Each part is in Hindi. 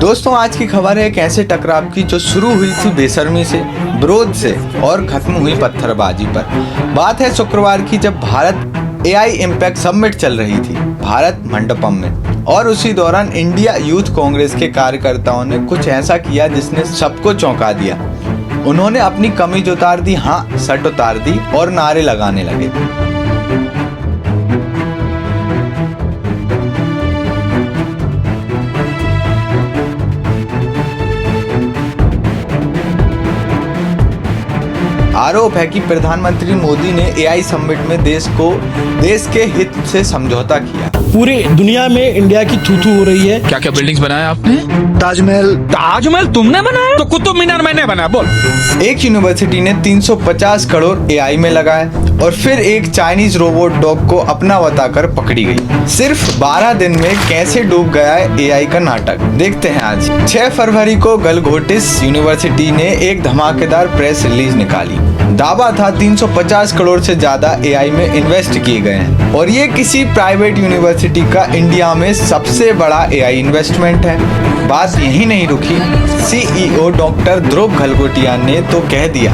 दोस्तों आज की खबर है एक ऐसे टकराव की जो शुरू हुई थी बेशर्मी से, विरोध से और खत्म हुई पत्थरबाजी पर। बात है शुक्रवार की जब भारत एआई इम्पैक्ट समिट चल रही थी भारत मंडपम में, और उसी दौरान इंडिया यूथ कांग्रेस के कार्यकर्ताओं ने कुछ ऐसा किया जिसने सबको चौंका दिया। उन्होंने अपनी कमीज उतार दी, हाँ शर्ट उतार दी और नारे लगाने लगे। आरोप है कि प्रधानमंत्री मोदी ने एआई समिट में देश के हित से समझौता किया। पूरी दुनिया में इंडिया की थू हो रही है। क्या क्या बिल्डिंग्स बनाया आपने? ताजमहल तुमने बनाया? तो कुतुब मीनार मैंने बनाया। बोल। एक यूनिवर्सिटी ने 350 करोड़ एआई में लगाए और फिर एक चाइनीज रोबोट डॉग को अपना बताकर पकड़ी गई। सिर्फ 12 दिन में कैसे डूब गया एआई का नाटक, देखते हैं आज। 6 फरवरी को गलगोटिस यूनिवर्सिटी ने एक धमाकेदार प्रेस रिलीज निकाली। दावा था 350 करोड़ से ज्यादा एआई में इन्वेस्ट किए गए हैं और ये किसी प्राइवेट यूनिवर्सिटी का इंडिया में सबसे बड़ा एआई इन्वेस्टमेंट है। बात यही नहीं रुकी, सीईओ डॉक्टर ध्रुव गलगोटिया ने तो कह दिया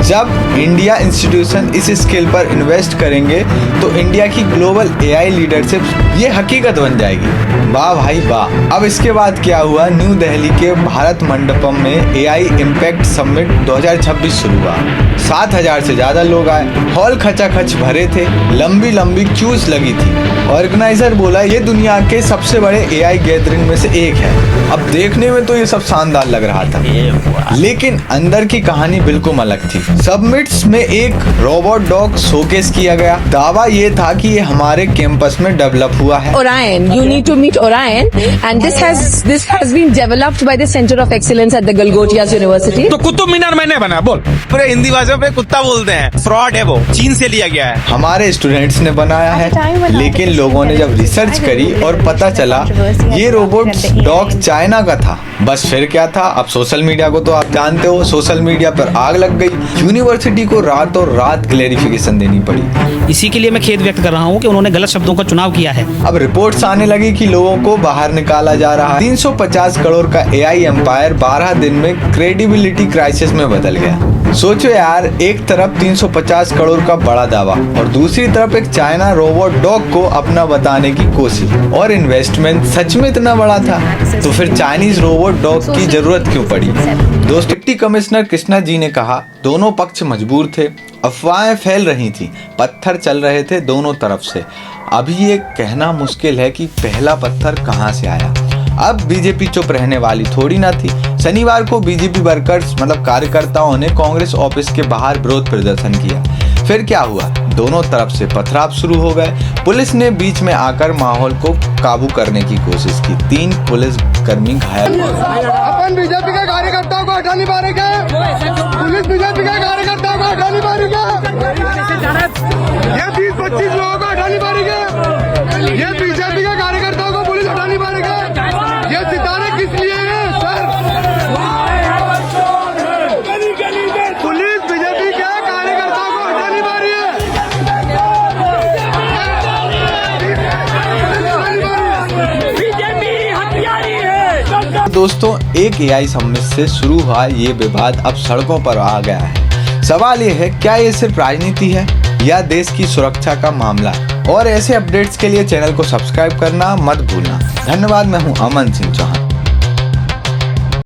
जब इंडिया इंस्टीट्यूशन इस स्केल पर इन्वेस्ट करेंगे तो इंडिया की ग्लोबल एआई लीडरशिप ये हकीकत बन जाएगी। वाह भाई वाह। अब इसके बाद क्या हुआ, न्यू दिल्ली के भारत मंडपम में एआई इम्पैक्ट समिट 2026 शुरू हुआ। 7000 से ज्यादा लोग आए, हॉल खचाखच भरे थे, लंबी लंबी क्यूज लगी थी। ऑर्गेनाइजर बोला ये दुनिया के सबसे बड़े एआई गैदरिंग में से एक है। अब देखने में तो ये सब शानदार लग रहा था, लेकिन अंदर की कहानी बिल्कुल अलग थी। समिट्स में एक रोबोट डॉग शोकेस किया गया। दावा ये था कि ये हमारे कैंपस में डेवलप हुआ है। Orion, you need to meet Orion, and this has been developed by the Center of Excellence at the Galgotias University. तो कुतुब मीनार मैंने बनाया। बोल। पूरे हिंदी भाषा में कुत्ता बोलते हैं, फ्रॉड है वो, चीन से लिया गया है। हमारे स्टूडेंट्स ने बनाया है, लेकिन लोगों ने जब रिसर्च करी और पता चला ये रोबोट डॉग चाइना का था। बस फिर क्या था, अब सोशल मीडिया को तो आप जानते हो, सोशल मीडिया पर आग लग गई। यूनिवर्सिटी को रातों रात क्लेरिफिकेशन देनी पड़ी। इसी के लिए मैं खेद व्यक्त कर रहा हूं कि उन्होंने गलत शब्दों का चुनाव किया है। अब रिपोर्ट्स आने लगी कि लोगों को बाहर निकाला जा रहा है। 350 करोड़ का एआई एम्पायर 12 दिन में क्रेडिबिलिटी क्राइसिस में बदल गया। सोचो यार, एक तरफ 350 करोड़ का बड़ा दावा और दूसरी तरफ एक चाइना रोबोट डॉग को अपना बताने की कोशिश, और इन्वेस्टमेंट सच में इतना बड़ा था तो फिर चाइनीज रोबोट डॉग की जरूरत क्यों पड़ी। दोस्तों, डिप्टी कमिश्नर कृष्णा जी ने कहा दोनों पक्ष मजबूर थे, अफवाहें फैल रही थी, पत्थर चल रहे थे दोनों तरफ से। अभी ये कहना मुश्किल है कि पहला पत्थर कहां से आया। अब बीजेपी चुप रहने वाली थोड़ी ना थी। शनिवार को बीजेपी वर्कर्स कार्यकर्ताओं ने कांग्रेस ऑफिस के बाहर विरोध प्रदर्शन किया। फिर क्या हुआ, दोनों तरफ से पथराव शुरू हो गए। पुलिस ने बीच में आकर माहौल को काबू करने की कोशिश की। 3 पुलिस कर्मी घायल हो गए। अपन बीजेपी के कार्यकर्ताओं को हटा नहीं पाएंगे, पुलिस बीजेपी के कार्यकर्ताओं को हटा नहीं पाएंगे, ये 20-25 लोगों को हटा नहीं पाएंगे, ये बीजेपी के कार्यकर्ताओं को पुलिस हटा नहीं पाएंगे। ये सितारे किस लिए हैं सर? पुलिस बीजेपी के कार्यकर्ताओं को हटा नहीं पा रही है। दोस्तों, एक एआई समिट से शुरू हुआ ये विवाद अब सड़कों पर आ गया है। सवाल ये है, क्या ये सिर्फ राजनीति है या देश की सुरक्षा का मामला है? और ऐसे अपडेट्स के लिए चैनल को सब्सक्राइब करना मत भूलना। धन्यवाद। मैं हूं अमन सिंह चौहान।